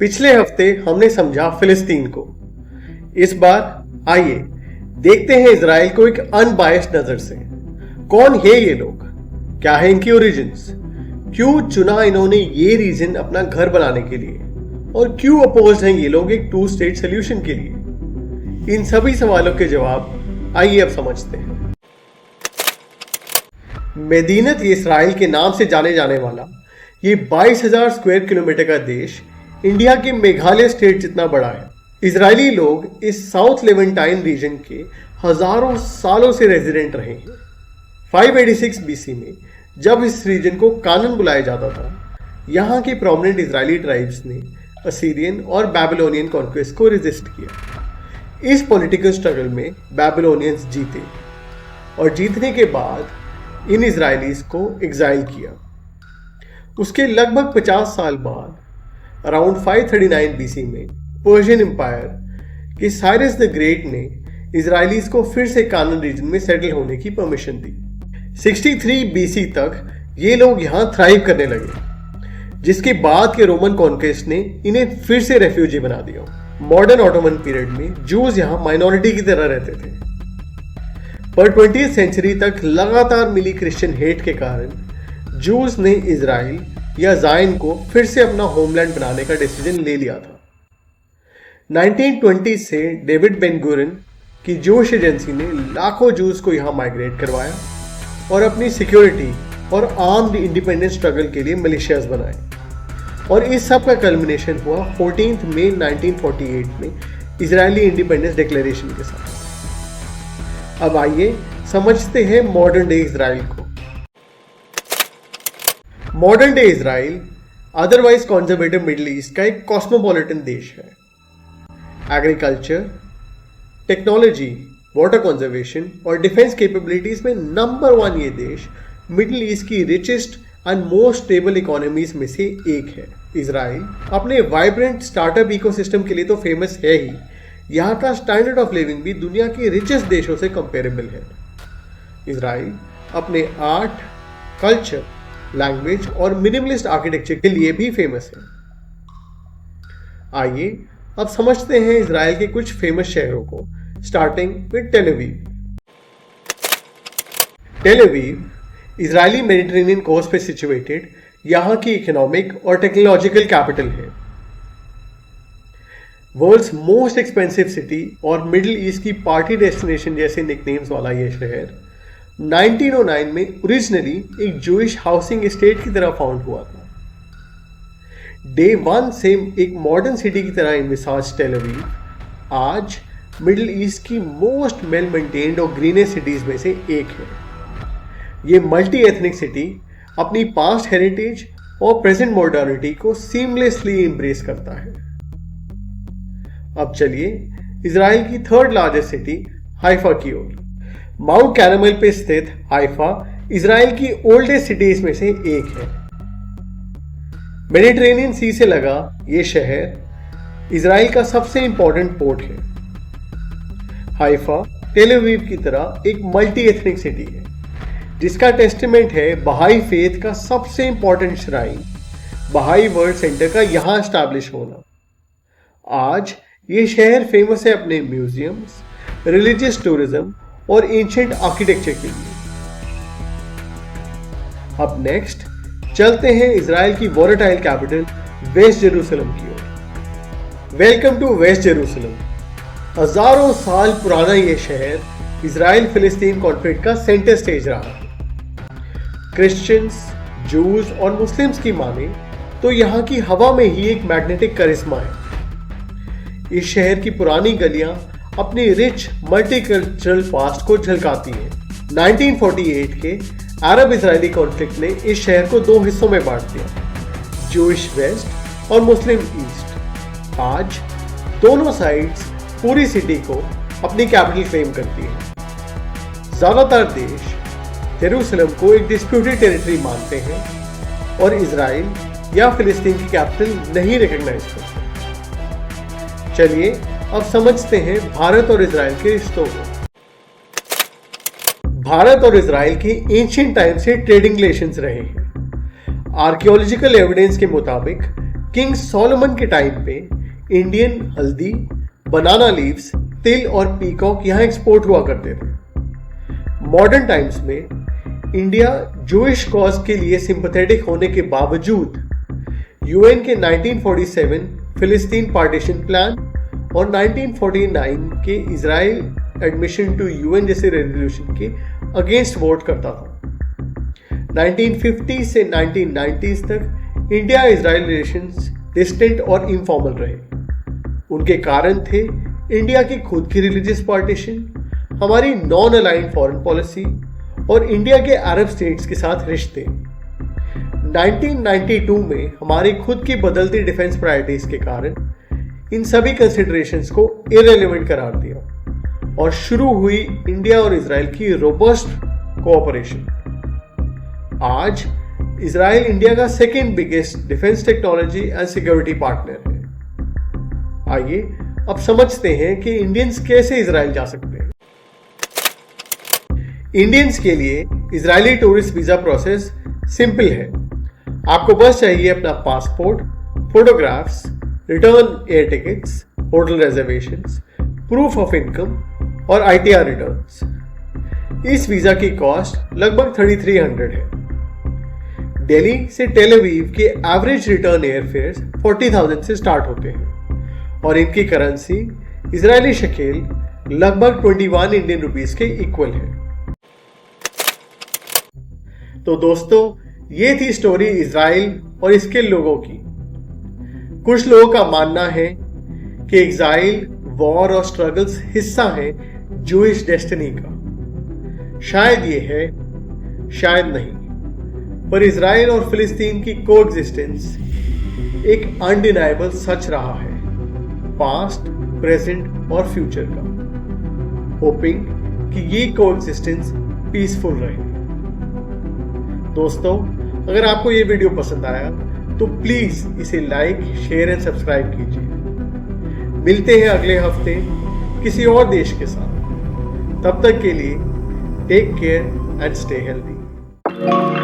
पिछले हफ्ते हमने समझा फिलिस्तीन को। इस बार आइए देखते हैं इजराइल को एक अनबायस्ड नजर से। कौन है ये लोग, क्या है इनकी ओरिजिन्स, क्यों चुना इन्होंने ये रीजन अपना घर बनाने के लिए, और क्यों अपोज हैं ये लोग एक 2 स्टेट सोल्यूशन के लिए। इन सभी सवालों के जवाब आइए अब समझते हैं। मदीनत इस्राइल के नाम से जाने जाने वाला ये 22,000 स्क्वायर किलोमीटर का देश इंडिया के मेघालय स्टेट जितना बड़ा है। इजरायली लोग इस साउथ लेवेंटाइन रीजन के हजारों सालों से रेजिडेंट रहे हैं। 586 बीसी में जब इस रीजन को कानन बुलाया जाता था, यहाँ के प्रोमिनेंट इजरायली ट्राइब्स ने असीरियन और बैबिलोनियन कॉन्क्वेस्ट को रेजिस्ट किया। इस पॉलिटिकल स्ट्रगल में बैबिलोनियंस जीते और जीतने के बाद इन इजरायलीज को एग्जाइल किया। उसके लगभग 50 साल बाद अराउंड 539 बीसी में पर्शियन एम्पायर के साइरस द ग्रेट ने इजरायलीज को फिर से कानान रीजन में सेटल होने की परमिशन दी। 63 बीसी तक ये लोग यहां थ्राइव करने लगे, जिसके बाद के रोमन कॉन्क्वेस्ट ने इन्हें फिर से रेफ्यूजी बना दिया। मॉडर्न ऑटोमन पीरियड में जूज यहां माइनॉरिटी की तरह रहते थे, पर 20th सेंचुरी तक लगातार मिली क्रिश्चियन हेट के कारण जूज ने इजराइल या जायन को फिर से अपना होमलैंड बनाने का डिसीजन ले लिया था। 1920 से डेविड बेन गुरियन की जूश एजेंसी ने लाखों जूस को यहां माइग्रेट करवाया और अपनी सिक्योरिटी और आर्म्ड इंडिपेंडेंस स्ट्रगल के लिए मिलिशियाज बनाए, और इस सब का कल्मिनेशन हुआ 14 मई 1948 में इजरायली इंडिपेंडेंस डिक्लेरेशन के साथ। अब आइए समझते हैं मॉडर्न डे इजराइल को। Modern day Israel otherwise conservative middle east का एक कॉस्मोपॉलिटन देश है। एग्रीकल्चर, टेक्नोलॉजी, वाटर कंजर्वेशन और डिफेंस कैपेबिलिटीज में नंबर 1 ये देश मिडिल ईस्ट की richest and most stable economies में से एक है। इजराइल अपने वाइब्रेंट स्टार्टअप इकोसिस्टम के लिए तो फेमस है ही, यहाँ का स्टैंडर्ड ऑफ लिविंग भी दुनिया के रिचेस्ट देशों से कंपेरेबल है। इजराइल अपने आर्ट, कल्चर, लैंग्वेज और मिनिमलिस्ट आर्किटेक्चर के लिए भी फेमस है। आइए अब समझते हैं इजराइल के कुछ फेमस शहरों को, starting with Tel Aviv. Tel Aviv Israeli Mediterranean coast पे सिचुएटेड यहाँ की इकोनॉमिक और टेक्नोलॉजिकल कैपिटल है। वर्ल्ड्स मोस्ट एक्सपेंसिव सिटी और मिडिल ईस्ट की पार्टी डेस्टिनेशन जैसे निकनेम्स वाला यह शहर 1909 में ओरिजिनली एक जूइश हाउसिंग एस्टेट की तरह फाउंड हुआ था। डे 1 से एक मॉडर्न सिटी की तरह इनविसाज टेल अवीव आज मिडिल ईस्ट की मोस्ट वेल मेंटेन्ड और ग्रीनेस्ट सिटीज में से एक है। ये मल्टी एथनिक सिटी अपनी पास्ट हेरिटेज और प्रेजेंट मॉडर्निटी को सीमलेसली एम्ब्रेस करता है। अब चलिए इजराइल की 3rd लार्जेस्ट सिटी हाइफा की ओर। माउंट कैरमेल पे स्थित हाइफा इजराइल की ओल्डेस्ट सिटीज में से एक है। मेडिटेरेनियन सी से लगा ये शहर इजराइल का सबसे इंपॉर्टेंट पोर्ट है। हाइफा टेल अवीव की तरह एक मल्टी एथनिक सिटी है, जिसका टेस्टिमेंट है बहाई फेथ का सबसे इंपॉर्टेंट श्राइन बहाई वर्ल्ड सेंटर का यहां एस्टैब्लिश होना। आज ये शहर फेमस है अपने म्यूजियम्स, रिलीजियस टूरिज्म और एंशिएंट आर्किटेक्चर के लिए। अब नेक्स्ट चलते हैं इजराइल की वॉलेटाइल कैपिटल वेस्ट जेरूसलम की ओर। Welcome to west Jerusalem. हजारों साल पुराना यह शहर इजराइल फिलिस्तीन कॉन्फ्लिक्ट का सेंटर स्टेज रहा है। क्रिश्चियंस, जूज और मुस्लिम्स की माने तो यहाँ की हवा में ही एक मैग्नेटिक करिश्मा है। इस शहर की पुरानी गलियां अपनी रिच मल्टीकल्चरल पास्ट को झलकाती हैं। 1948 के अरब इजरायली कॉन्फ्लिक्ट ने इस शहर को 2 हिस्सों में बांट दिया, जूइश वेस्ट और मुस्लिम ईस्ट। आज दोनों साइड्स पूरी सिटी को अपनी कैपिटल क्लेम करती हैं। ज्यादातर देश जेरूसलम को एक डिस्प्यूटेड टेरिटरी मानते हैं और इजराइल या फिलिस्तीन की कैपिटल नहीं रिकॉग्नाइज करते। चलिए अब समझते हैं भारत और इजराइल के रिश्तों को। भारत और इजराइल के एंशिएंट टाइम से ट्रेडिंग रिलेशंस रहे हैं। आर्कियोलॉजिकल एविडेंस के मुताबिक किंग सोलोमन के टाइम पे इंडियन हल्दी, बनाना लीव्स, तिल और पीकॉक यहाँ एक्सपोर्ट हुआ करते थे। मॉडर्न टाइम्स में इंडिया जूइश कॉज के लिए सिंपैथेटिक होने के बावजूद यूएन के 1947 फिलिस्तीन पार्टीशन प्लान और 1949 के इजराइल एडमिशन टू यूएन जैसे रेजोल्यूशन के अगेंस्ट वोट करता था। 1950 से 1990s तक इंडिया इजराइल रिलेशंस डिस्टेंट और इनफॉर्मल रहे। उनके कारण थे इंडिया की खुद की रिलीजियस पार्टीशन, हमारी नॉन अलाइंड फॉरेन पॉलिसी और इंडिया के अरब स्टेट्स के साथ रिश्ते। 1992 में हमारी खुद की बदलती डिफेंस प्रायोरिटीज के कारण इन सभी कंसिडरेशंस को इररिलेवेंट करार दिया और शुरू हुई इंडिया और इजराइल की रोबस्ट कोऑपरेशन। आज इजराइल इंडिया का second biggest defence technology and security partner है। आइए अब समझते हैं कि इंडियंस कैसे इजराइल जा सकते हैं। इंडियंस के लिए Israeli tourist visa process simple है। आपको बस चाहिए अपना passport, photographs, return air tickets, hotel reservations, proof of income और ITR रिटर्न्स। इस वीजा की कॉस्ट लगभग 3300 है। दिल्ली से टेल अवीव के एवरेज रिटर्न एयरफेयर्स 40,000 से स्टार्ट होते हैं और इनकी करेंसी इजरायली शकेल लगभग 21 इंडियन रुपीस के इक्वल है। तो दोस्तों, ये थी स्टोरी इजराइल और इसके लोगों की। कुछ लोगों का मानना है कि एग्जाइल, वॉर और स्ट्रगल्स हिस्सा है जूइश डेस्टिनी का। शायद ये है, शायद नहीं, पर इजराइल और फिलिस्तीन की कोएग्जिस्टेंस एक अनडिनाइबल सच रहा है, पास्ट, प्रेजेंट और फ्यूचर का। होपिंग कि ये कोएग्जिस्टेंस पीसफुल रहे। दोस्तों, अगर आपको ये वीडियो पसंद आया तो प्लीज इसे लाइक, शेयर एंड सब्सक्राइब कीजिए। मिलते हैं अगले हफ्ते किसी और देश के साथ। तब तक के लिए take care and stay healthy.